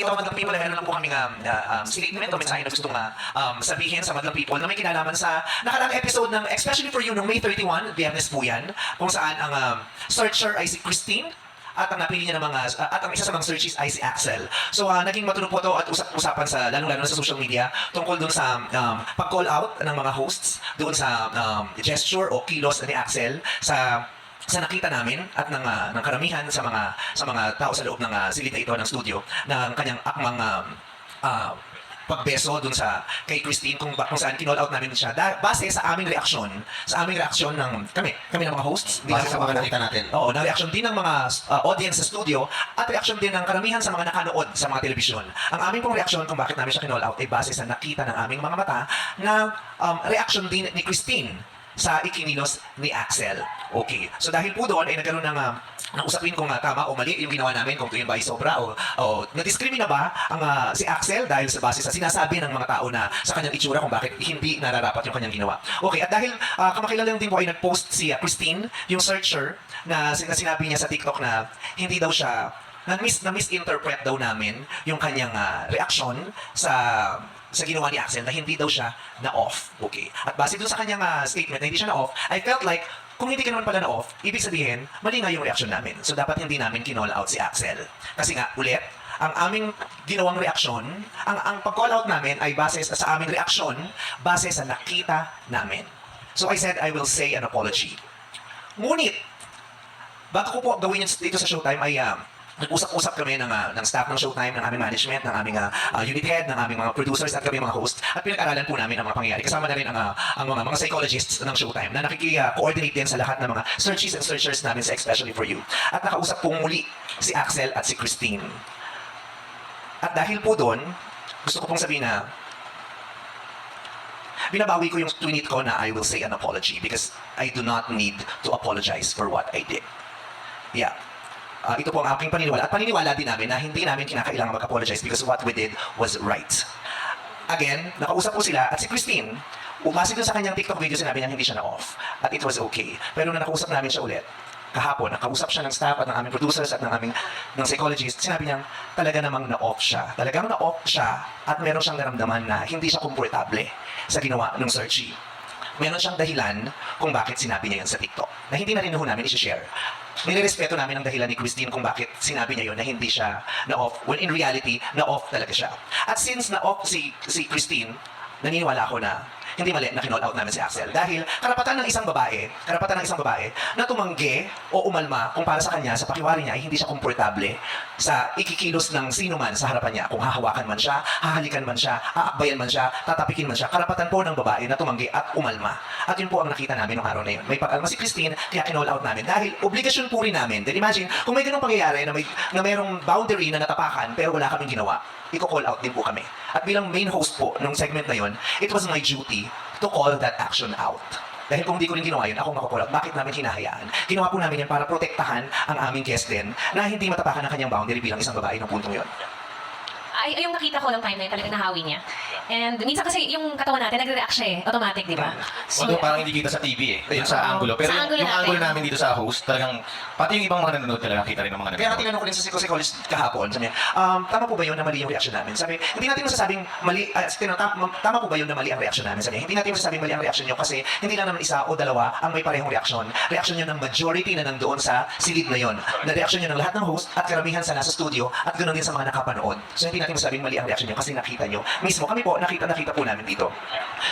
dito, Madlang People, meron lang po kaming statement o mensahe na gustong sabihin sa Madlang People na may kinalaman sa nakaraang episode ng Especially For You noong May 31, Biyernes po yan, kung saan ang searcher ay si Christine at ang napili niya ng mga at ang isa sa mga searches ay si Axel. So naging matunog po to at usap-usapan sa lalong-lalo sa social media tungkol dun sa pag-call out ng mga hosts doon sa gesture o kilos ni Axel sa nakita namin at ng karamihan sa mga tao sa loob ng silid na ito ng studio ng kanyang akmang pagbeso dun sa kay Christine kung saan kinall out namin siya base sa aming reaksyon ng kami ng mga hosts Base sa mga nakita natin. Oo, na reaksyon din ng mga audience sa studio at reaksyon din ng karamihan sa mga nakanood sa mga telebisyon. Ang aming pong reaksyon kung bakit namin siya kinall out ay base sa nakita ng aming mga mata na reaksyon din ni Christine sa ikinilos ni Axel. Okay. So dahil po doon ay nagkaroon ng usapin kung tama o mali yung ginawa namin, kung ito yun ba ay sobra o na-discrimina ba ang si Axel dahil sa base sa sinasabi ng mga tao na sa kanyang itsura kung bakit hindi nararapat yung kanyang ginawa. Okay, at dahil kamakailan lang din po ay nag-post si Christine, yung searcher, na sinabi niya sa TikTok na hindi daw siya na-misinterpret daw namin yung kanyang reaksyon sa ginawa ni Axel na hindi daw siya na-off. Okay. At base dun sa kanyang statement na hindi siya na-off, I felt like kung hindi ka naman pala na-off, ibig sabihin, mali nga yung reaksyon namin. So dapat hindi namin kinall out si Axel. Kasi nga, ulit, ang aming ginawang reaksyon, ang pag-call out namin ay base sa aming reaksyon, base sa nakita namin. So I said I will say an apology. Ngunit, bago ko po gawin yun dito sa Showtime ay nag-usap-usap kami ng staff ng Showtime, ng aming management, ng aming unit head, ng aming mga producers at kami mga host at pinag-aralan po namin ang mga pangyayari. Kasama na rin ang mga psychologists ng Showtime na nakiki-coordinate din sa lahat ng mga searches and searchers namin sa Especially For You. At nakausap po muli si Axel at si Christine. At dahil po doon, gusto ko pong sabihin na binabawi ko yung tweet ko na I will say an apology because I do not need to apologize for what I did. Yeah. Ito po ang aking paniniwala. At paniniwala din namin na hindi namin kinakailangan mag-apologize because what we did was right. Again, nakausap po sila at si Christine, umasi dun sa kanyang TikTok video, sinabi niya hindi siya na-off. At it was okay. Pero nung nakausap namin siya ulit, kahapon, nakausap siya ng staff at ng aming producers at ng psychologist, sinabi niya talaga namang na-off siya. Talagang na-off siya at meron siyang naramdaman na hindi siya komportable sa ginawa ng searchy. Meron siyang dahilan kung bakit sinabi niya yun sa TikTok na hindi na rin namin i-share. Nirerespeto namin ang dahilan ni Christine kung bakit sinabi niya yun na hindi siya na-off, when in reality, na-off talaga siya. At since na-off si Christine, naniniwala ako na hindi mali na kinall out namin si Axel. Dahil karapatan ng isang babae na tumanggi o umalma kung para sa kanya, sa pakiwari niya, ay hindi siya komportable sa ikikilos ng sino man sa harapan niya. Kung hahawakan man siya, hahalikan man siya, aakbayan man siya, tatapikin man siya. Karapatan po ng babae na tumanggi at umalma. At yun po ang nakita namin noong araw na yun. May pag-alma si Christine, kaya kinall out namin. Dahil obligasyon po rin namin. Then imagine, kung may ganung pangyayari na mayroong boundary na natapakan pero wala kaming ginawa, i-call out din po kami. At bilang main host po nung segment na yun, it was my duty to call that action out. Dahil kung di ko rin ginawa yun, ako makakall out. Bakit namin hinahayaan? Ginawa po namin yan para protektahan ang aming guest din na hindi matapakan ang kanyang boundary bilang isang babae ng puntong yun. Ay, yung nakita ko ng time na yun, talaga nahawi niya. And minsan kasi yung katawan natin, nagre-react siya eh. Automatic, di ba? Although parang hindi kita sa TV eh. Yun sa angulo. Pero Sa angulo yung natin. angulo namin dito sa host, talagang, pati yung ibang mga nanonood talaga, kita rin ng mga Kaya nga nanonood. tinanong ko rin sa psychologist kahapon, sabi niya, tama po ba yun na mali yung reaction namin? Sabi, hindi natin masasabing mali, tama po ba yun na mali ang reaction namin? Sabi, hindi natin masasabing mali ang reaction nyo kasi hindi lang naman isa o dalawa ang may parehong reaksyon. Reaction nyo ng majority na nandoon sa silid na yun. Na reaction nyo ng lahat ng host at karamihan sa nasa studio at ganoon din sa mga nakapanood. So hindi natin masasabing mali ang reaction nyo kasi nakita nyo. Mismo kami po, nakita po namin dito.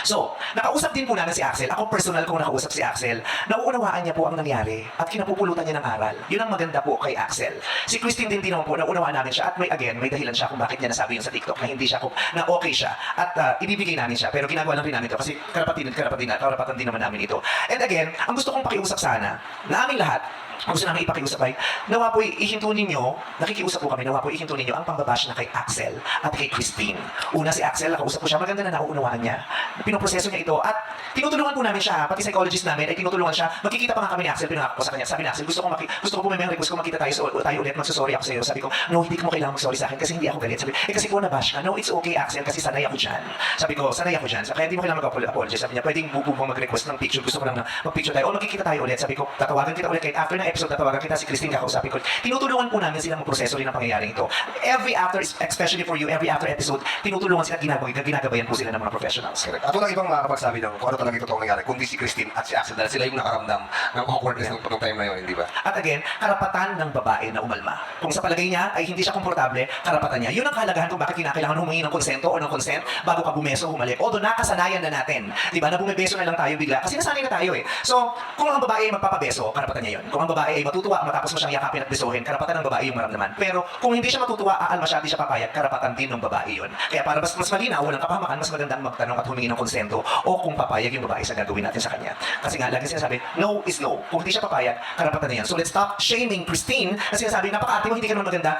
So, nakausap din po namin si Axel. Ako personal kung nakausap si Axel, nauunawaan niya po ang nangyari at kinapupulutan niya ng aral. Yun ang maganda po kay Axel. Si Christine din naman po, nauunawaan namin siya at may dahilan siya kung bakit niya nasabi yun sa TikTok na hindi siya, na okay siya at ibibigay namin siya. Pero ginagawa lang rin namin ito kasi karapatan din naman namin ito. And again, ang gusto kong pakiusap sana na aming lahat, ang gusto namin ipakiusap ay, nawa po ihinto ninyo, nakikiusap po kami, nawa po ihinto ninyo ang pambabash na kay Axel at kay Christine. Una si Axel, nakausap ko siya, maganda na nauunawaan niya. Pinoproseso niya ito at tinutulungan po namin siya, pati psychologist namin ay tinutulungan siya. Magkikita pa nga kami ni Axel, pinangako ko sa kanya. Sabi ni Axel, gusto ko po may request ko makita tayo ulit, magsusorry ako sa iyo. Sabi ko, no, hindi ko mo kailangan mag-sorry sa akin kasi hindi ako galit. Sabi, kasi po nabash ka. No, it's okay Axel kasi sanay ako dyan. Sabi ko, sanay ako dyan. Kaya hindi mo kailangan mag-apologize. Sabi niya, pwedeng mag-request ng picture. Gusto ko lang na mag-picture tayo. O magkikita tayo ulit. Sabi ko, tatawagan kita ulit kahit after ng episode na tawagan kita si Christine, kakausapin ko. Tinutulungan po namin silang magproseso rin ang pangyayaring ito. Every after, especially for you, every after episode, tinutulungan sila at ginagabayan po sila ng mga professionals. Correct. At walang ibang makakapagsabi ng kung ano talaga yung totoong nangyari, kundi si Christine at si Axel dahil sila yung nakaramdam ng awkwardness ng time na yun, di ba? At again, karapatan ng babae na umalma. Kung sa palagay niya ay hindi siya komportable, karapatan niya. Yun ang kahalagahan kung bakit kinakailangan humingi ng konsento o ng consent bago ka bumeso, humalik. Although nakasanayan na natin, di ba, na bumibeso na lang tayo bigla. Kasi nasanay na tayo eh. So, kung ang babae ay magpapabeso, karapatan niya yun. Kung ang babae ay matutuwa matapos mo siyang yakapin at besohin, karapatan ng babae yung maramdaman. Pero kung hindi siya matutuwa, aalma siya, hindi siya papayag, karapatan din ng babae yun. Kaya para mas malinaw, walang kapahamakan, mas magandang magtanong at humingi ng konsento o kung papayag yung babae sa gagawin natin sa kanya. Kasi nga, lagi sinasabi, no is no. Kung hindi siya papayag, karapatan na yan. So let's stop shaming Christine na sinasabi, napaka-ate mo, hindi ka naman maganda.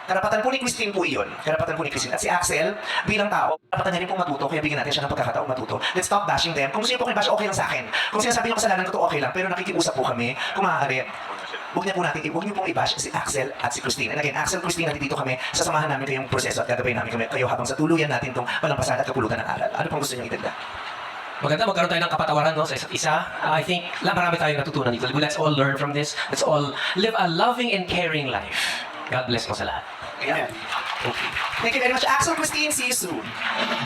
Karapatan po ni Christine po iyon. Karapatan po ni Christine. At si Axel, bilang tao, karapatan niya rin pong matuto, kaya bigyan natin siya ng pagkakataong matuto. Let's stop bashing them. Kung gusto niyo po kayo bash, okay lang sa akin. Kung sinasabi niyo kasalanan ko to, okay lang. Pero nakikiusap po kami, kung maaari, huwag niyo pong i-bash si Axel at si Christine. And again, Axel, Christine, nandito kami, sasamahan namin kayong proseso at gagabayin namin kayo habang sa tuluyan natin itong malampasan at kapulutan ng aral. Ano pong gusto niyo idagdag? Maganda magkaroon tayo ng kapatawaran no, sa isa't isa. I think marami tayong natutunan dito. Let's all learn from this. Let's all live a loving and caring life. God bless mo sa lahat. Ayan. Okay. Thank you very much, Axel, Christine. See you soon.